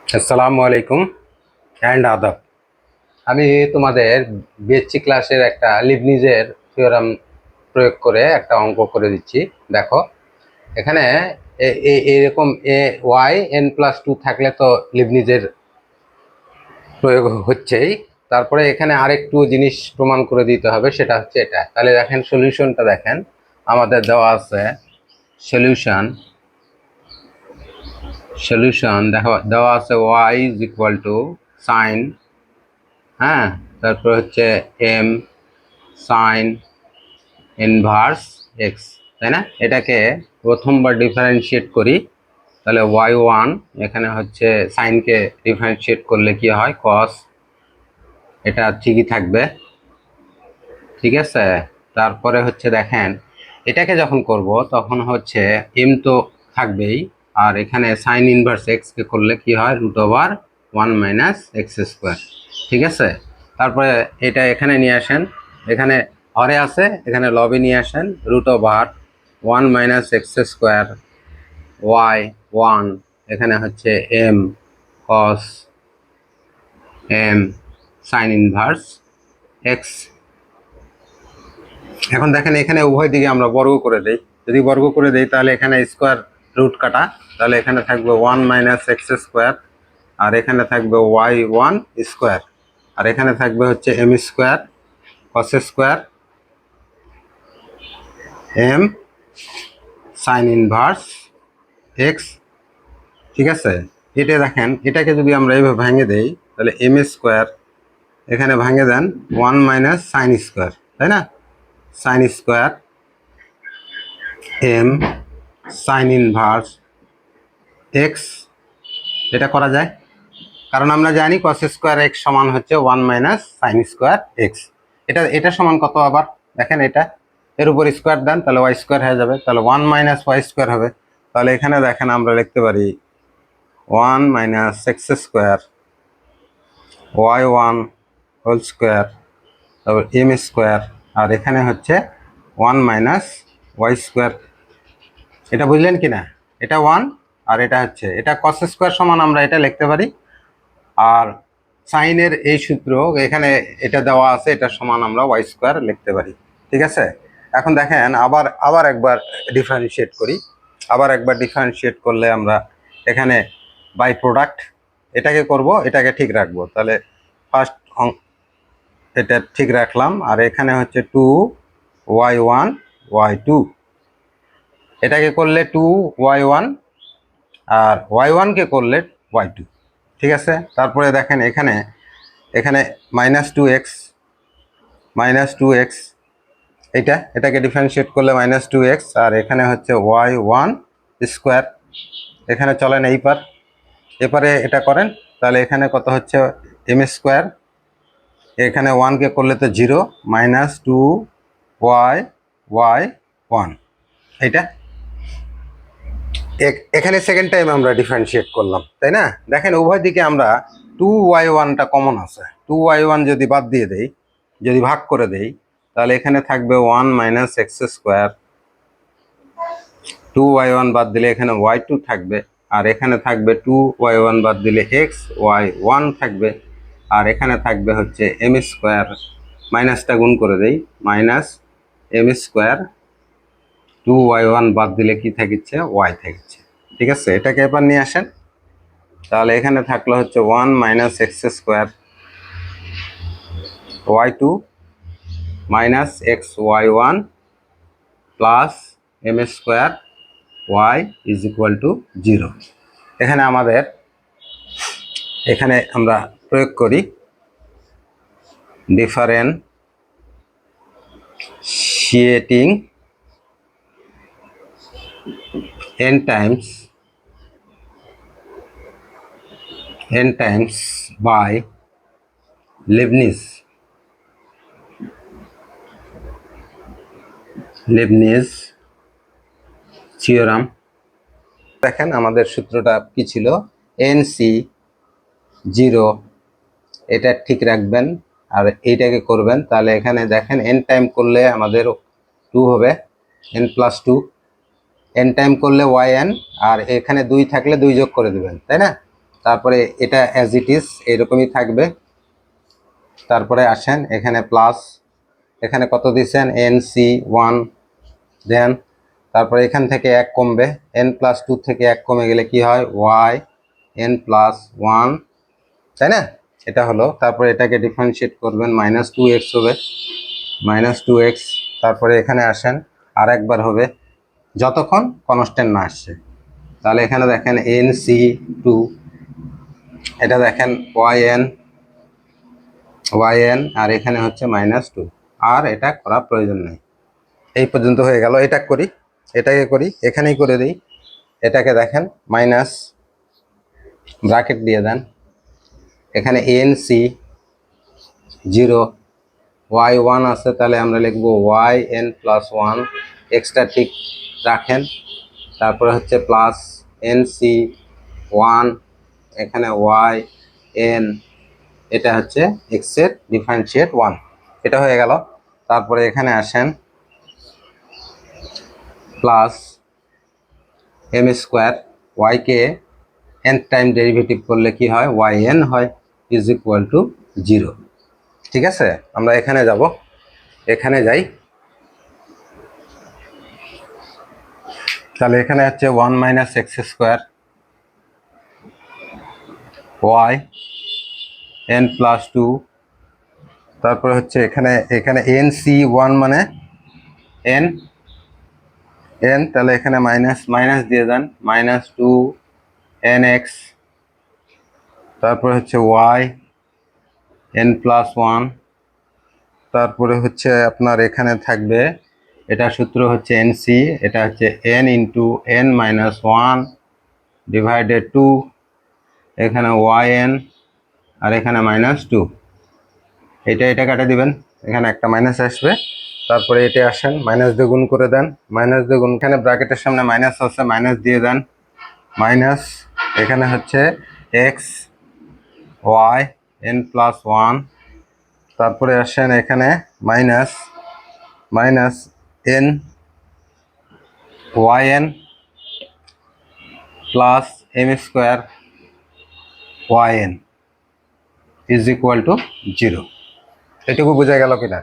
আসসালামু আলাইকুম অ্যান্ড আদাব। আমি তোমাদের বিএসসি ক্লাসের একটা লিবনিজের থিওরাম প্রয়োগ করে একটা অঙ্ক করে দিচ্ছি। দেখো এখানে এরকম an+2 থাকলে তো লিবনিজের প্রয়োগ হচ্ছেই। তারপরে এখানে আরেকটু জিনিস প্রমাণ করে দিতে হবে, সেটা হচ্ছে এটা। তাহলে দেখেন সলিউশনটা দেখেন, আমাদের দেওয়া আছে সলিউশন দেখো দেওয়া আছে y=sin, হ্যাঁ, তারপর হচ্ছে এম সাইন ইনভার্স এক্স, তাই না? এটাকে প্রথমবার ডিফারেন্সিয়েট করি, তাহলে y1 এখানে হচ্ছে সাইনকে ডিফারেন্সিয়েট করলে কি হয়, কস, এটা ঠিকই থাকবে, ঠিক আছে। তারপরে হচ্ছে দেখেন এটাকে যখন করব তখন হচ্ছে এম তো থাকবেই, আর এখানে সাইন ইনভার্স এক্সকে করলে কি হয়, √1 - x², ঠিক আছে। তারপরে এটা এখানে নিয়ে আসেন, এখানে হরে আছে, এখানে লবে নিয়ে আসেন, √1 - x², y1 এখানে হচ্ছে এম কস এম সাইন ইনভার্স এক্স। এখন দেখেন এখানে উভয় দিকে আমরা বর্গ করে দেই, যদি বর্গ করে দেই তাহলে এখানে স্কোয়ার রুট কাটা, তাহলে এখানে থাকবে 1 - x², আর এখানে থাকবে y1², আর এখানে থাকবে হচ্ছে m² cos² m sign inverse x, ঠিক আছে। এটা দেখেন এটাকে যদি আমরা এইভাবে ভেঙে দেই তাহলে m² এখানে ভেঙে দেন 1 - sin², তাই না, sin² M sign inverse x. এটা করা যায় কারণ আমরা জানি cos² x সমান হচ্ছে 1 - sin²x। এটা সমান কত, আবার দেখেন এটা এর উপর স্কোয়ার দেন তাহলে y² হয়ে যাবে, তাহলে 1 - y² হবে। তাহলে এখানে দেখেন আমরা লিখতে পারি 1 - x², y1² তারপর m², আর এখানে হচ্ছে 1 - y²। এটা বুঝলেন কি না? এটা 1 আর এটা হচ্ছে, এটা cos² সমান আমরা এটা লিখতে পারি, আর সাইনের এই সূত্র এখানে এটা দেওয়া আছে, এটা সমান আমরা y² লিখতে পারি, ঠিক আছে। এখন দেখেন আবার একবার ডিফারেন্সিয়েট করি, আবার একবার ডিফারেন্সিয়েট করলে আমরা এখানে বাই প্রোডাক্ট এটাকে করব, এটাকে ঠিক রাখবো, তাহলে ফার্স্ট এটা ঠিক রাখলাম, আর এখানে হচ্ছে 2y1 y2, এটাকে করলে 2y1 আর y1কে করলে y2, ঠিক আছে। তারপরে দেখেন এখানে এখানে -2x এটাকে ডিফারেন্সিয়েট করলে -2x, আর এখানে হচ্ছে y1², এখানে চলেন এপারে এটা করেন, তাহলে এখানে কত হচ্ছে m², এখানে 1কে করলে তো 0 -2y1, এটা এখানে সেকেন্ড টাইম আমরা ডিফারেন্সিয়েট করলাম, তাই না। দেখেন উভয় দিকে আমরা 2y1টা কমন আছে, 2y1 যদি বাদ দিয়ে দেই, যদি ভাগ করে দেই, তাহলে এখানে থাকবে 1 - x², 2y1 বাদ দিলে এখানে y2 থাকবে, আর এখানে থাকবে 2y1 বাদ দিলে xy1 থাকবে, আর এখানে থাকবে হচ্ছে m², মাইনাসটা গুণ করে দেই, -m², 2y1 বাদ দিলে কি থাকছে, y থাকছে, ঠিক আছে। এটাকে এবার নিয়ে আসেন, তাহলে এখানে থাকলো হচ্ছে 1 - x² y2 xy1 plus m² y = 0। এখানে আমরা প্রয়োগ করি differentiating n times by Leibniz theorem. দেখেন আমাদের সূত্রটা কি ছিল, NC 0, এটা ঠিক রাখবেন আর এইটাকে করবেন, তাহলে এখানে দেখেন n টাইম করলে আমাদের 2 হবে, n+2, n টাইম করলে yn, আর এখানে 2 থাকলে 2 যোগ করে দিবেন, তাই না। তারপরে এটা অ্যাজ ইট ইজ এরকমই থাকবে। তারপরে আসেন এখানে প্লাস, এখানে কত দিয়েছেন NC1, দেন তারপরে এখান থেকে 1 কমবে, n+2 থেকে 1 কমে গেলে কি হয় yn+1, তাই না? এটা হলো। তারপরে এটাকে ডিফারেন্সিয়েট করবেন, -2x হবে, -2x। তারপরে এখানে আসেন আর একবার হবে যতক্ষণ কনস্ট্যান্ট না আসছে। তাহলে এখানে দেখেন NC2, এটা দেখেন yn, আর এখানে হচ্ছে -2, আর এটা করার প্রয়োজন নেই। এই পর্যন্ত হয়ে গেল। এটা করি, এটাকে করি, এখানেই করে দিই। এটাকে দেখেন মাইনাস ব্র্যাকেট দিয়ে দেন, এখানে NC0 y1 আছে, তাহলে আমরা লিখবো yn+1, এক্সট্রা ঠিক রাখেন। তারপরে হচ্ছে প্লাস NC1, এখানে yn, এটা হচ্ছে x এর ডিফারেন্সিয়েট 1, এটা হয়ে গেল। তারপরে এখানে আসেন প্লাস m², y কে n টাইম ডেরিভেটিভ করলে কি হয় yn হয়, =0। ঠিক আছে, আমরা এখানে যাব, এখানে যাই। তাহলে এখানে হচ্ছে 1 - x² y n+2, তারপরে হচ্ছে এখানে NC1 মানে n, তাহলে এখানে মাইনাস দিয়ে দেন, -2 nx, তারপরে হচ্ছে y n+1, তারপরে হচ্ছে আপনার এখানে থাকবে, এটা সূত্র হচ্ছে NC, এটা হচ্ছে n × n-1 / 2, এখানে yn, আর এখানে -2, এটা কাটা দিবেন, এখানে একটা মাইনাস আসবে। তারপরে এটা আসেন মাইনাস দিয়ে গুণ করে দেন, এখানে ব্র্যাকেটের সামনে মাইনাস আছে, মাইনাস দিয়ে দেন, মাইনাস, এখানে হচ্ছে x y n+1, তারপরে আসেন এখানে minus n yn plus m² yn =0। এটুকু বোঝা গেল কিনা?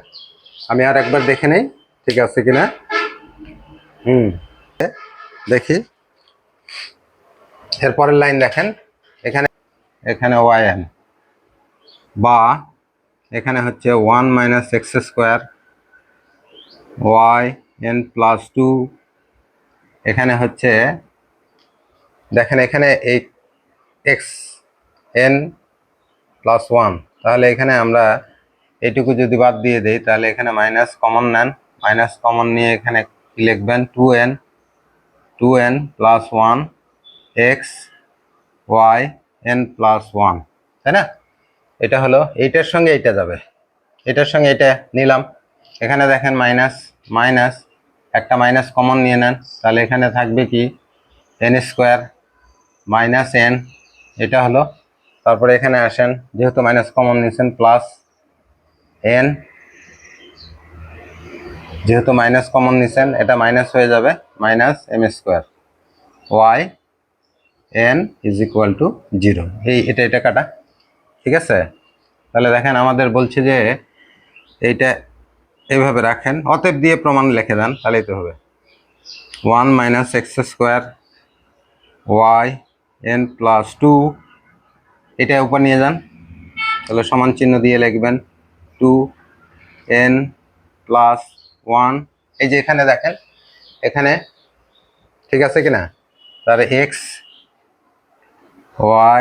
আমি আর একবার দেখে নেই, ঠিক আছে কিনা। দেখি এরপরের লাইন দেখেন, এখানে yn, বা এখানে হচ্ছে 1 - x² y n+2, এখানে হচ্ছে দেখেন এখানে এই x n+1, তাহলে এখানে আমরা এইটুকু যদি বাদ দিয়ে দেই, তাহলে এখানে মাইনাস কমন নেন, মাইনাস কমন নিয়ে এখানে লিখবেন 2n+1 x y n+1, তাই না? এটা হলো, এইটার সঙ্গে এইটা যাবে, এটার সঙ্গে এটা নিলাম। এখানে দেখেন মাইনাস একটা মাইনাস কমন নিয়ে নেন, তাহলে এখানে থাকবে কি n² - n, এটা হলো। তারপরে এখানে আসেন, যেহেতু মাইনাস কমন নিয়েছেন, প্লাস n, যেহেতু মাইনাস কমন নিয়েছেন, এটা মাইনাস হয়ে যাবে, -m² y n =0। এটা কাটা, ঠিক আছে। তাহলে দেখেন আমাদের বলছে যে এইটা এইভাবে রাখেন, অতএব দিয়ে প্রমাণ লিখে দেন, তাহলেই তো হবে। 1 - x² y n+2, এটা উপর নিয়ে যান, তাহলে সমান চিহ্ন দিয়ে লিখবেন 2n+1, এই যে এখানে দেখেন, এখানে ঠিক আছে কিনা। তাহলে x y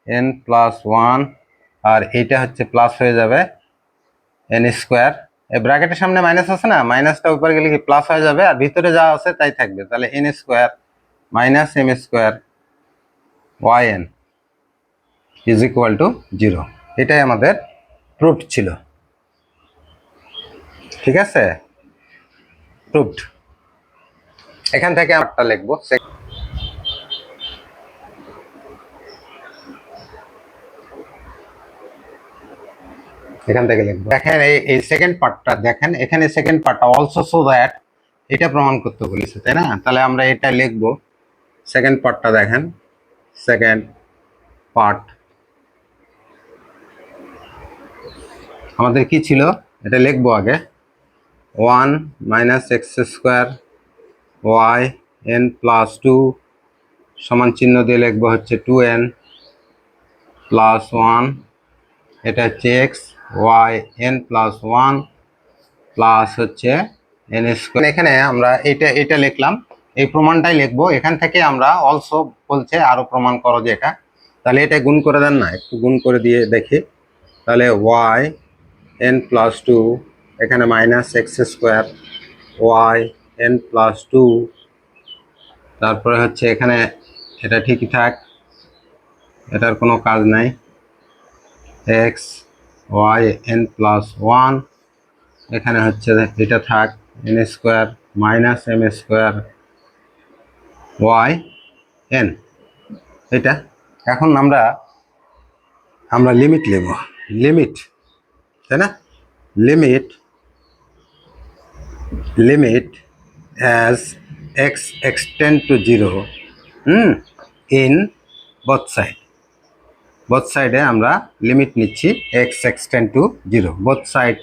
n+1, আর এইটা হচ্ছে প্লাস হয়ে যাবে n², এই ব্র্যাকেটের সামনে মাইনাস আছে না, মাইনাসটা উপরে গেলে কি প্লাস হয়ে যাবে, আর ভিতরে যা আছে তাই থাকবে। তাহলে n² - m² yn =0। এটাই আমাদের প্রুফ ছিল, ঠিক আছে, প্রুফড। এখান থেকে একটা লিখবো, এখান থেকে লিখবো। দেখেন এই সেকেন্ড পার্টটা দেখেন, এখানে সেকেন্ড পার্টটা অলসো সো দ্যাট, এটা প্রমাণ করতে বলেছে, তাই না? তাহলে আমরা এটা লিখবো, সেকেন্ড পার্টটা দেখেন, সেকেন্ড পার্ট আমাদের কি ছিল এটা লিখবো আগে 1 minus X square Y N plus 2 সমান চিহ্ন দিয়ে লিখবো হচ্ছে 2n প্লাস 1 এটা হচ্ছে X Y N plus 1 plus হচ্ছে এন স্কোয়ার। এখানে আমরা এটা লিখলাম, এই প্রমাণটাই লিখবো। এখান থেকে আমরা অলসো বলছে আরো প্রমাণ করো যে এটা, তাহলে এটা গুণ করে দেন না, একটু গুণ করে দিয়ে দেখি। তাহলে ওয়াই এন প্লাস 2 এখানে minus X square Y N plus 2 তারপরে হচ্ছে এখানে এটা ঠিকই থাক, এটার কোনো কাজ নাই, এক্স ওয়াই এন প্লাস 1 এখানে হচ্ছে এটা থাক N square minus M square Y N এটা। এখন আমরা লিমিট নেব, লিমিট, তাই না? Limit as X extend to 0 in both সাইডে আমরা লিমিট নিচ্ছি X extend to 0 both side.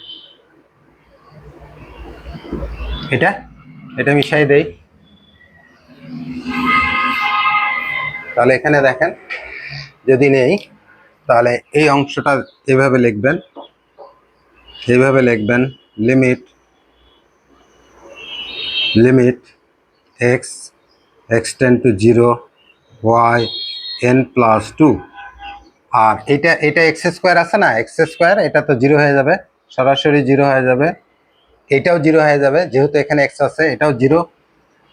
এটা মিশাই দেই, তাহলে এখানে দেখেন যদি নেই তাহলে এই অংশটা এইভাবে লিখবেন limit X extend to 0 Y N plus 2 আর এটা এক্স স্কোয়ার আছে না, এক্স স্কোয়ার এটা তো 0 হয়ে যাবে, সরাসরি 0 হয়ে যাবে, এটাও 0 হয়ে যাবে যেহেতু এখানে এক্স আছে, এটাও 0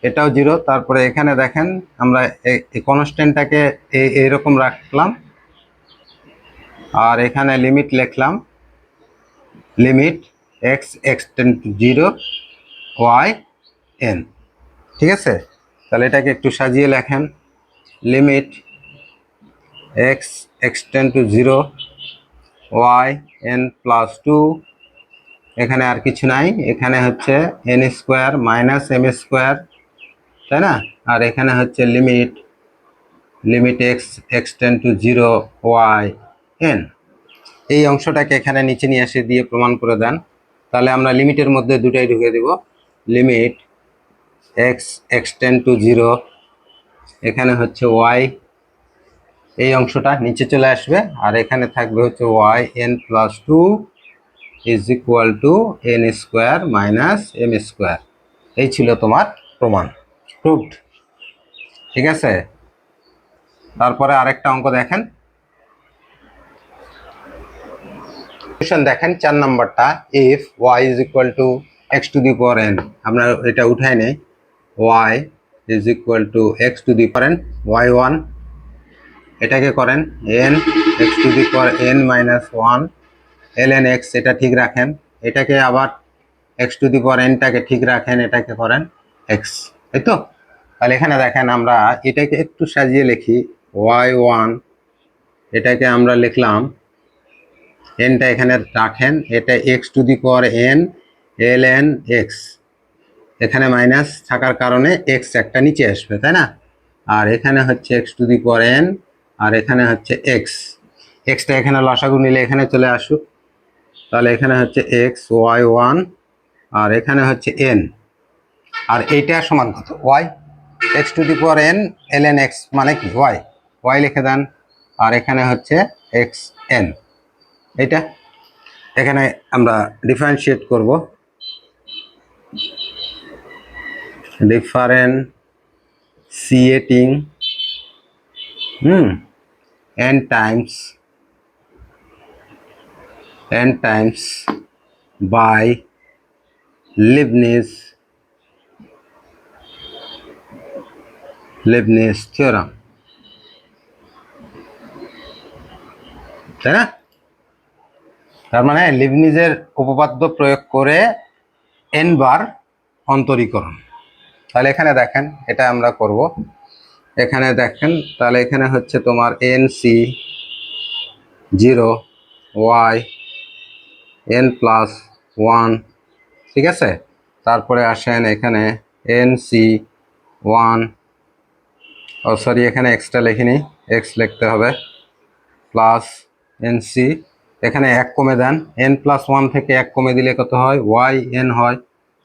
এটাও 0। তারপরে এখানে দেখেন আমরা এই কনস্ট্যান্টটাকে এইরকম রাখলাম আর এখানে লিমিট লিখলাম limit X extend to 0 Y N, ঠিক আছে? তাহলে এটাকে একটু সাজিয়ে লেখেন limit X extend to 0 Y N plus 2 এখানে আর কিছু নাই, এখানে হচ্ছে N square minus M square, তাই না? আর এখানে হচ্ছে limit X extend to 0 Y N. এই অংশটাকে এখানে নিচে নিয়ে এসে দিয়ে প্রমাণ করে দেন, তাহলে আমরা লিমিটের মধ্যে দুটাই ঢুকে দেব। লিমিট এক্স এক্সটেন্ড টু 0 এখানে হচ্ছে ওয়াই, এই অংশটা নিচে চলে আসবে আর এখানে থাকবে হচ্ছে Y N plus 2 is equal to N square minus M square. এই ছিল তোমার প্রমাণ, প্রুভড, ঠিক আছে? তারপরে আরেকটা অঙ্ক দেখেন, দেখেন 4 নম্বরটা, if Y is equal to X to the power N, আমরা এটা উঠাই নেই, Y is equal to X to the power N Y 1, এটাকে করেন N X to the power N minus 1 L N X, এটা ঠিক রাখেন, এটাকে আবার এক্স টু দি পাওয়ার এনটাকে ঠিক রাখেন, এটাকে করেন এক্স, তাই তো? তাহলে এখানে দেখেন আমরা এটাকে একটু সাজিয়ে লিখি ওয়াই 1, এটাকে আমরা লিখলাম এনটা এখানে রাখেন, এটা x to the power N L N x, এখানে মাইনাস থাকার কারণে এক্স একটা নিচে আসবে, তাই না? আর এখানে হচ্ছে X to the power N আর এখানে হচ্ছে এক্সটা এখানে লসাগু নিলে এখানে চলে আসুক, তাহলে এখানে হচ্ছে এক্স ওয়াই 1 আর এখানে হচ্ছে এন, আর এইটা সমান কত Y, X to the power N L N X মানে কি ওয়াই লিখে দেন, আর এখানে হচ্ছে এক্স এন, এইটা এখানে আমরা ডিফারেন্সিয়েট করব, differentiating n times by Leibniz theorem, তাই না? তার মানে লিবনিজের উপপাদ্য প্রয়োগ করে n বার অন্তরীকরণ। তাহলে এখানে দেখেন এটা আমরা করব, এখানে দেখেন তাহলে এখানে হচ্ছে তোমার N C 0 Y N plus 1, ঠিক আছে? তারপরে আসেন এখানে এন সি 1, ও সরি এখানে এক্সটা লিখিনি, এক্স লিখতে হবে, প্লাস এন সি, এখানে এক কমে দেন, এন প্লাস ওয়ান থেকে এক কমে দিলে কত হয়, ওয়াই এন হয়,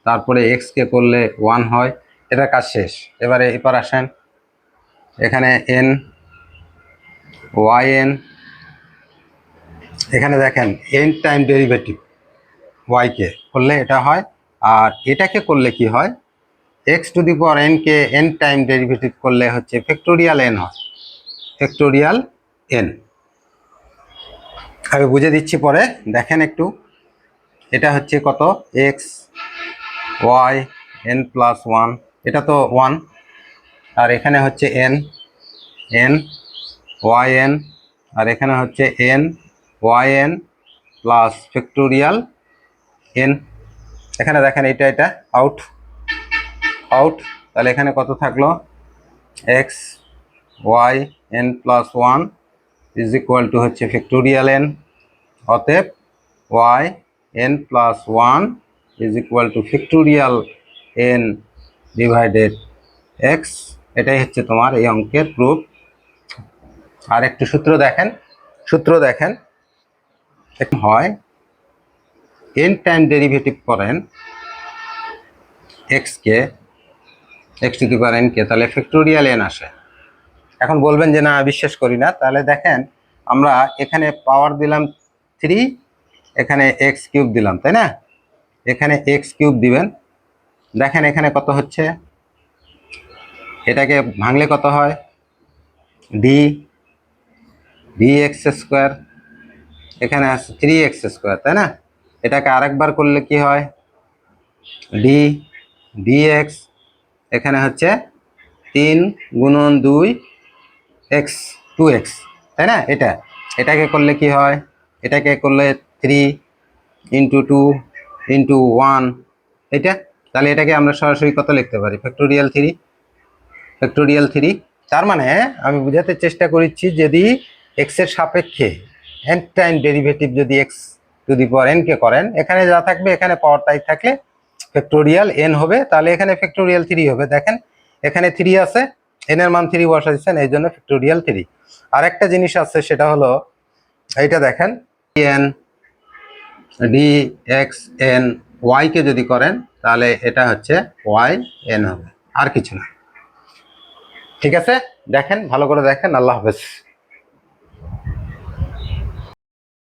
তারপরে এক্সকে করলে ওয়ান হয়। এটা কাজ শেষ। এবারে এবার আসেন, এখানে এন ওয়াই এন, এখানে দেখেন এন টাইম ডেরিভেটিভ ওয়াইকে করলে এটা হয়, আর এটাকে করলে কি হয়, এক্স টু দি পাওয়ার এনকে এন টাইম ডেরিভেটিভ করলে হচ্ছে ফ্যাক্টোরিয়াল এন হয়, ফ্যাক্টোরিয়াল এন। আমি বুঝে দিচ্ছি পরে, দেখেন একটু। এটা হচ্ছে কত, x Y N plus one, এটা তো ওয়ান, আর এখানে হচ্ছে এন এন ওয়াই এন, আর এখানে হচ্ছে n y N plus factorial n. এখানে দেখেন এটা এটা আউট আউট, তাহলে এখানে কত থাকলো, x Y N plus one is equal to হচ্ছে ফ্যাক্টোরিয়াল এন, অতএব y N plus one is equal to factorial n divided x. এটাই হচ্ছে তোমার এই অঙ্কের প্রুফ। আর একটু সূত্র দেখেন, সূত্র দেখেন হয়, এন টাইম ডেরিভেটিভ করেন এক্সকে, এক্স টু দি পাওয়ার এনকে, তাহলে ফ্যাক্টোরিয়াল এন আসে। এখন বলবেন যে না বিশ্বাস করি না, তাহলে দেখেন আমরা এখানে পাওয়ার দিলাম 3, এখানে এক্স কিউব দিলাম, তাই না, এখানে এক্স কিউব দিবেন, দেখেন এখানে কত হচ্ছে, এটাকে ভাঙলে কত হয়, ডি ডি এক্স স্কোয়ার, এখানে আছে 3x স্কোয়ার, তাই না, এটাকে আরেকবার করলে কি হয়, ডি ডি এক্স, এখানে হচ্ছে 3 গুণন 2 এক্স 2x, তাই না, এটাকে করলে কি হয়, এটাকে করলে 3 ইন্টু 2 ইন্টু 1, এটা, তাহলে এটাকে আমরা সরাসরি কত লিখতে পারি, ফ্যাক্টোরিয়াল 3, ফ্যাক্টোরিয়াল 3। তার মানে আমি বোঝাতে চেষ্টা করেছি, যদি এক্সের সাপেক্ষে এন টাইম ডেরিভেটিভ যদি x to the power N K করেন, এখানে যা থাকবে এখানে পাওয়ার তাই থাকলে ফ্যাক্টোরিয়াল এন হবে, তাহলে এখানে ফ্যাক্টোরিয়াল 3 হবে। দেখেন এখানে 3 আছে, এন এর মান 3 বসা দিচ্ছেন, এই জন্য ফ্যাক্টোরিয়াল 3। আর একটা জিনিস আছে, সেটা হলো এইটা দেখেন, N D X N Y কে যদি করেন, তাহলে এটা হচ্ছে ওয়াই এন হবে, আর কিছু না। ঠিক আছে, দেখেন ভালো করে দেখেন। আল্লাহ হাফেজ।